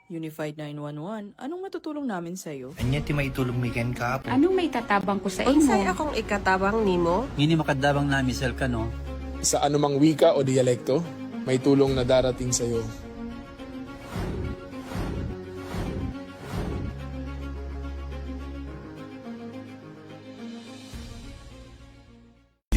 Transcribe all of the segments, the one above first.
Unified 911, anong matutulong namin sa'yo? Anya ti maitulong mi ken kahapon. Anong may tatabang ko sa imo? Unsay akong ikatabang nimo? Ngini makadabang na misal ka no. Sa anumang wika o dialekto, may tulong na darating sa iyo.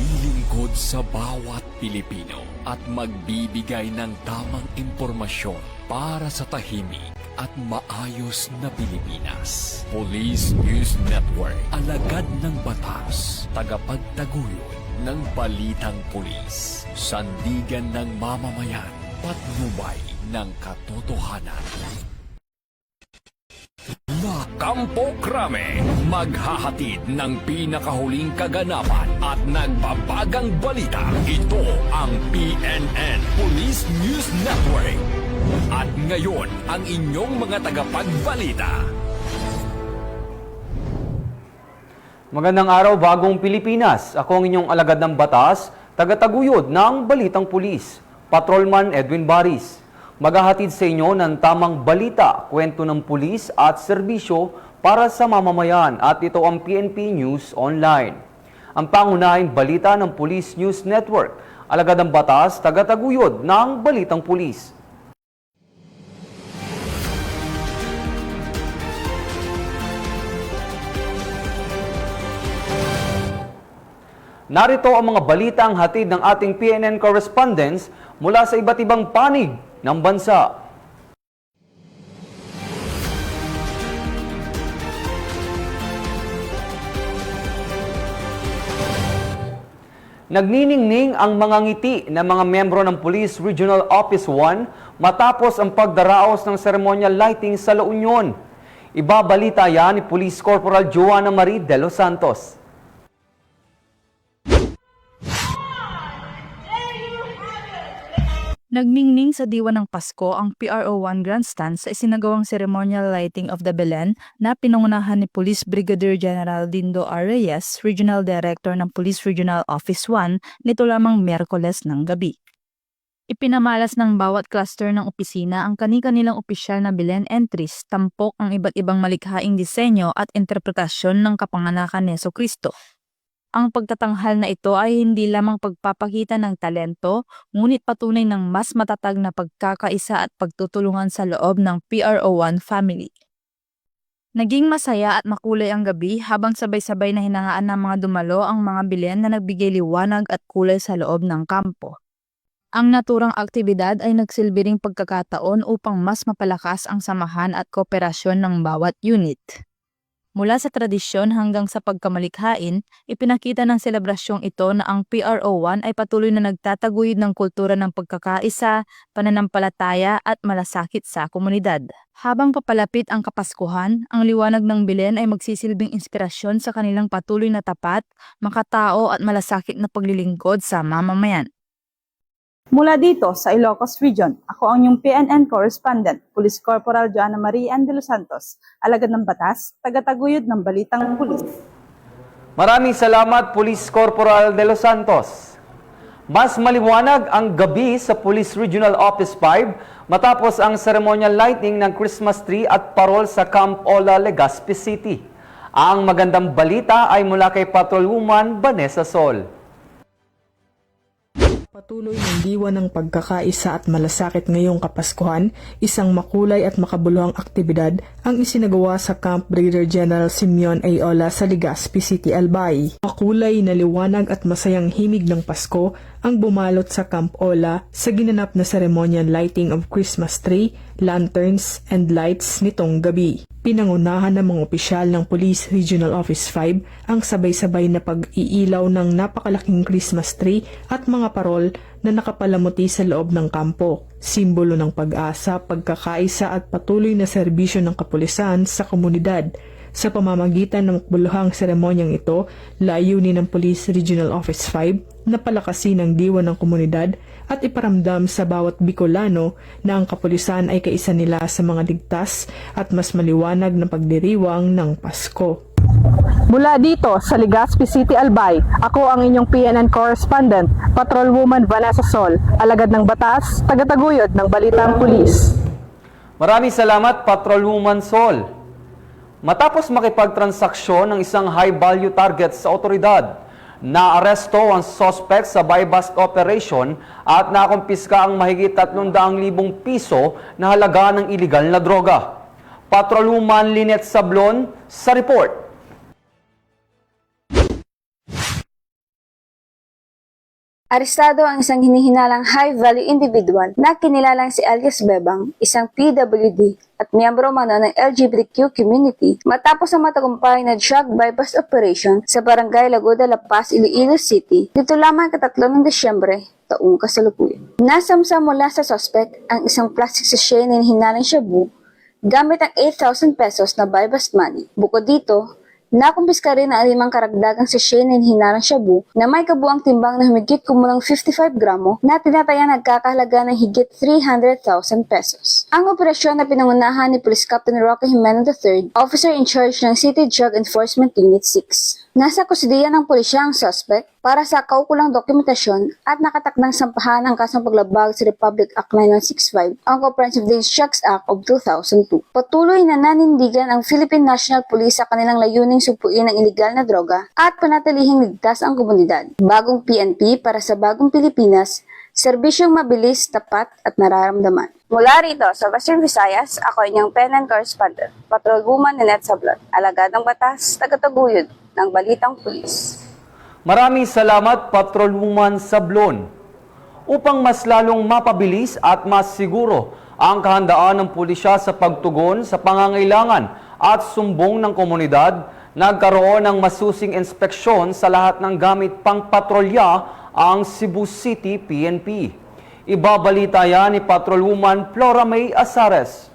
Lilingkod sa bawat Pilipino at magbibigay ng tamang impormasyon para sa tahimik at maayos na Pilipinas. Police News Network, alagad ng batas, tagapagtaguyod ng balitang pulis, sandigan ng mamamayan, patnubay ng katotohanan. La Campo Crame, maghahatid ng pinakahuling kaganapan at nagbabagang balita. Ito ang PNN Police News Network. At ngayon, ang inyong mga tagapagbalita. Magandang araw, Bagong Pilipinas. Ako ang inyong alagad ng batas, tagataguyod ng Balitang Pulis, Patrolman Edwin Baris. Maghahatid sa inyo ng tamang balita, kwento ng pulis at serbisyo para sa mamamayan at ito ang PNP News Online. Ang pangunahing balita ng Police News Network, alagad ng batas, tagataguyod ng Balitang Pulis. Narito ang mga balitang hatid ng ating PNN correspondents mula sa iba't ibang panig ng bansa. Nagniningning ang mga ngiti ng mga membro ng Police Regional Office 1 matapos ang pagdaraos ng ceremonial lighting sa La Union. Ibabalita yan ni Police Corporal Joanna Marie de los Santos. Nagningning sa diwa ng Pasko ang PRO1 Grandstand sa isinagawang ceremonial lighting of the Belen na pinangunahan ni Police Brigadier General Dindo R. Reyes, Regional Director ng Police Regional Office 1, nito lamang Miyerkules ng gabi. Ipinamalas ng bawat cluster ng opisina ang kani-kanilang opisyal na Belen entries, tampok ang iba't ibang malikhaing disenyo at interpretasyon ng kapanganakan ni Jesucristo. Ang pagtatanghal na ito ay hindi lamang pagpapakita ng talento, ngunit patunay ng mas matatag na pagkakaisa at pagtutulungan sa loob ng PRO1 family. Naging masaya at makulay ang gabi habang sabay-sabay na hinangaan ng mga dumalo ang mga bilen na nagbigay liwanag at kulay sa loob ng kampo. Ang naturang aktibidad ay nagsilbi ring pagkakataon upang mas mapalakas ang samahan at kooperasyon ng bawat unit. Mula sa tradisyon hanggang sa pagkamalikhain, ipinakita ng selebrasyong ito na ang PRO1 ay patuloy na nagtataguyod ng kultura ng pagkakaisa, pananampalataya at malasakit sa komunidad. Habang papalapit ang Kapaskuhan, ang liwanag ng Belen ay magsisilbing inspirasyon sa kanilang patuloy na tapat, makatao at malasakit na paglilingkod sa mamamayan. Mula dito sa Ilocos Region, ako ang inyong PNN correspondent, Police Corporal Joanna Marie de los Santos, alagad ng batas, tagataguyod ng Balitang Pulis. Maraming salamat, Police Corporal de los Santos. Mas maliwanag ang gabi sa Police Regional Office 5 matapos ang ceremonial lighting ng Christmas tree at parol sa Camp Ola, Legazpi City. Ang magandang balita ay mula kay Patrolwoman Vanessa Sol. Patuloy ng diwa ng pagkakaisa at malasakit ngayong Kapaskuhan, isang makulay at makabuluhang aktibidad ang isinagawa sa Camp Brigadier General Simeon A. Ola sa Legazpi City, Albay. Makulay na liwanag at masayang himig ng Pasko ang bumalot sa Camp Ola sa ginanap na ceremonial lighting of Christmas tree, lanterns, and lights nitong gabi. Pinangunahan ng mga opisyal ng Police Regional Office 5 ang sabay-sabay na pag-iilaw ng napakalaking Christmas tree at mga parol na nakapalamuti sa loob ng kampo. Simbolo ng pag-asa, pagkakaisa at patuloy na serbisyo ng kapulisan sa komunidad. Sa pamamagitan ng makbuluhang seremonyang ito, layunin ng Police Regional Office 5 na palakasin ang diwa ng komunidad at iparamdam sa bawat Bicolano na ang kapulisan ay kaisa nila sa mga ligtas at mas maliwanag na pagdiriwang ng Pasko. Mula dito sa Legazpi City, Albay, ako ang inyong PNN correspondent, Patrolwoman Vanessa Sol, alagad ng batas, tagataguyod ng Balitang Pulis. Maraming salamat, Patrolwoman Sol. Matapos makipagtransaksyon ng isang high-value target sa otoridad, naaresto ang suspect sa buy-bust operation at nakumpiska ang mahigit 300,000 piso na halaga ng iligal na droga. Patrolwoman Lynette Sablon sa report. Arestado ang isang hinihinalang high-value individual na kinilalang si alias Bebang, isang PWD at miyembro mano ng LGBTQ community matapos ang matagumpay na drug bypass operation sa barangay Lagoda, La Paz, Iloilo City dito lamang katatlo ng Disyembre taong kasalukuyan. Nasamsa mula sa suspect ang isang plastic sachet na hinihinalang shabu gamit ang 8,000 pesos na bypass money. Bukod dito, nakumpiska rin ang 5 karagdagang sachet na hinalang shabu na may kabuang timbang na humigit kumulang 55 gramo na tinatayang nagkakahalaga ng higit 300,000 pesos. Ang operasyon na pinangunahan ni Police Captain Roque Jimeno III, Officer in Charge ng City Drug Enforcement Unit 6. Nasa kusidiya ng pulisya ang suspect para sa kaukulang dokumentasyon at nakatakdang sampahan ang kasong paglabag sa Republic Act 9165, ang Comprehensive Dangerous Drugs Act of 2002. Patuloy na nanindigan ang Philippine National Police sa kanilang layuning sugpuin ang iligal na droga at panatilihing ligtas ang komunidad. Bagong PNP para sa bagong Pilipinas, serbisyong mabilis, tapat at nararamdaman. Mula rito sa Western Visayas, ako inyong PNN correspondent, Patrolwoman Lynette Sablon, alagad ng batas, tagataguyod ng Balitang Pulis. Maraming salamat, Patrolwoman Sablon. Upang mas lalong mapabilis at mas siguro ang kahandaan ng pulisya sa pagtugon sa pangangailangan at sumbong ng komunidad, nagkaroon ng masusing inspeksyon sa lahat ng gamit pangpatrolya ang Cebu City PNP. Ibabalita yan ni Patrolwoman Flora May Azares.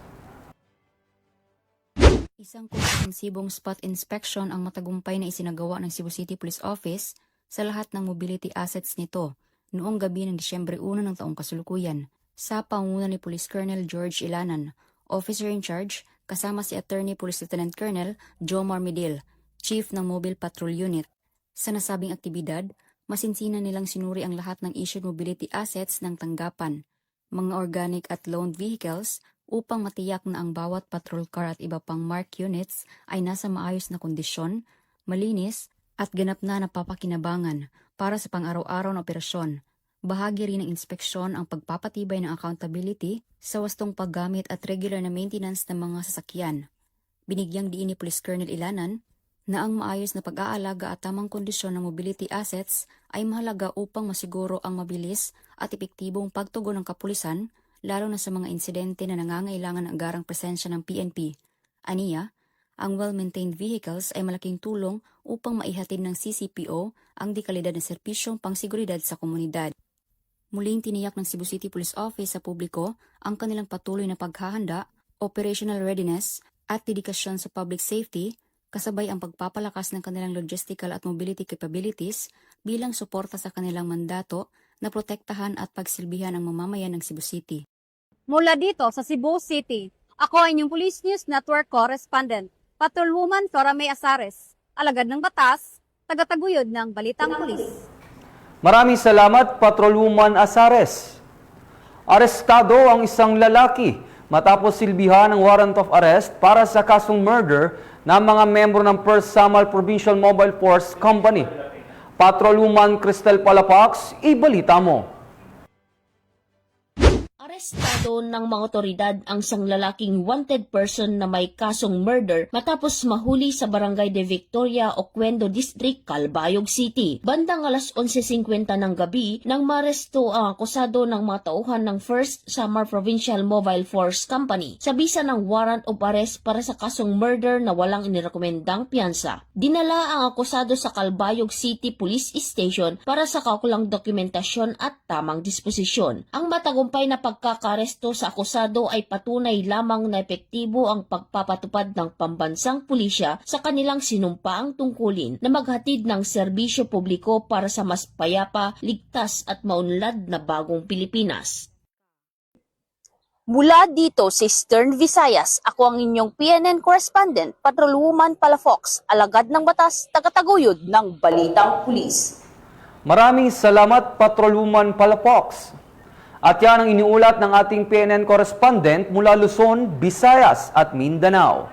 Isang komprehensibong spot inspection ang matagumpay na isinagawa ng Cebu City Police Office sa lahat ng mobility assets nito noong gabi ng Disyembre 1 ng taong kasalukuyan sa pangunguna ni Police Colonel George Ilanan, Officer in Charge, kasama si Attorney Police Lieutenant Colonel Jomar Medil, Chief ng Mobile Patrol Unit. Sa nasabing aktibidad, masinsinan nilang sinuri ang lahat ng issued mobility assets ng tanggapan, mga organic at loaned vehicles, upang matiyak na ang bawat patrol car at iba pang mark units ay nasa maayos na kondisyon, malinis at ganap na napapakinabangan para sa pang-araw-araw na operasyon. Bahagi rin ng inspeksyon ang pagpapatibay ng accountability sa wastong paggamit at regular na maintenance ng mga sasakyan. Binigyang diin ni Police Colonel Ilanan na ang maayos na pag-aalaga at tamang kondisyon ng mobility assets ay mahalaga upang masiguro ang mabilis at epektibong pagtugon ng kapulisan, lalo na sa mga insidente na nangangailangan ng agarang presensya ng PNP. Aniya, ang well-maintained vehicles ay malaking tulong upang maihatid ng CCPO ang dekalidad na serbisyong pangseguridad sa komunidad. Muling tiniyak ng Cebu City Police Office sa publiko ang kanilang patuloy na paghahanda, operational readiness at dedikasyon sa public safety, kasabay ang pagpapalakas ng kanilang logistical at mobility capabilities bilang suporta sa kanilang mandato na protektahan at pagsilbihan ang mamamayan ng Cebu City. Mula dito sa Cebu City, ako ay inyong Police News Network Correspondent, Patrolwoman Flora May Azares, alagad ng batas, tagataguyod ng Balitang Pulis. Maraming salamat, Patrolwoman Azares. Arestado ang isang lalaki matapos silbihan ng warrant of arrest para sa kasong murder ng mga membro ng 1st Samar Provincial Mobile Force Company. Patrolwoman Cristel Palapax, ibalita mo. Arestado ng mga otoridad ang isang lalaking wanted person na may kasong murder matapos mahuli sa Barangay de Victoria, Oquendo District, Calbayog City. Bandang alas 11:50 ng gabi nang maresto ang akusado ng mga tauhan ng 1st Samar Provincial Mobile Force Company sa bisa ng warrant of arrest para sa kasong murder na walang inirekomendang piyansa. Dinala ang akusado sa Calbayog City Police Station para sa kaukulang dokumentasyon at tamang disposisyon. Ang matagumpay na pagkakaresto sa akusado ay patunay lamang na epektibo ang pagpapatupad ng pambansang pulisya sa kanilang sinumpaang tungkulin na maghatid ng serbisyo publiko para sa mas payapa, ligtas at maunlad na bagong Pilipinas. Mula dito sa Eastern Visayas, ako ang inyong PNN correspondent, Patrolwoman Palafox, alagad ng batas, tagataguyod ng Balitang Pulis. Maraming salamat, Patrolwoman Palafox. At yan ang iniulat ng ating PNN correspondent mula Luzon, Visayas at Mindanao.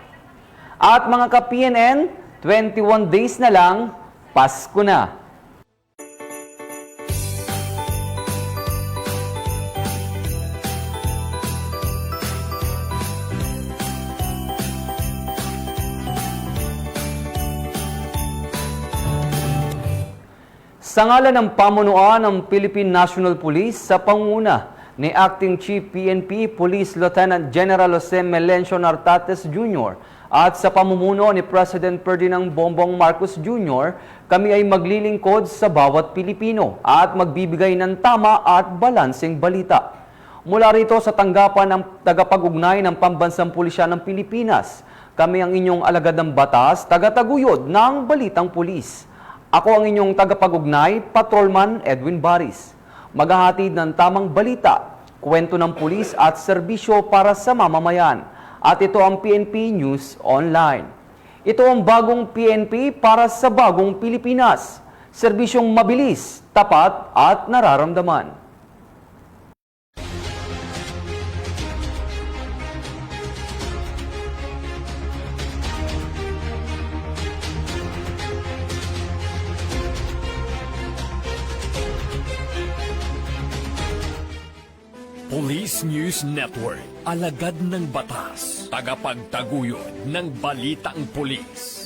At mga ka-PNN, 21 days na lang, Pasko na. Sa ngalan ng pamunuan ng Philippine National Police sa pangunguna ni Acting Chief PNP Police Lieutenant General Jose Melencio Nartates Jr. at sa pamumuno ni President Ferdinand Bongbong Marcos Jr., kami ay maglilingkod sa bawat Pilipino at magbibigay ng tama at balanseng balita. Mula rito sa tanggapan ng tagapag-ugnay ng Pambansang Pulisya ng Pilipinas, kami ang inyong alagad ng batas, tagataguyod ng Balitang Pulis. Ako ang inyong tagapag-ugnay, Patrolman Edwin Baris. Maghahatid ng tamang balita, kwento ng pulis at serbisyo para sa mamamayan. At ito ang PNP News Online. Ito ang bagong PNP para sa bagong Pilipinas. Serbisyong mabilis, tapat at nararamdaman. Police News Network, alagad ng batas, tagapagtaguyod ng balitang pulis.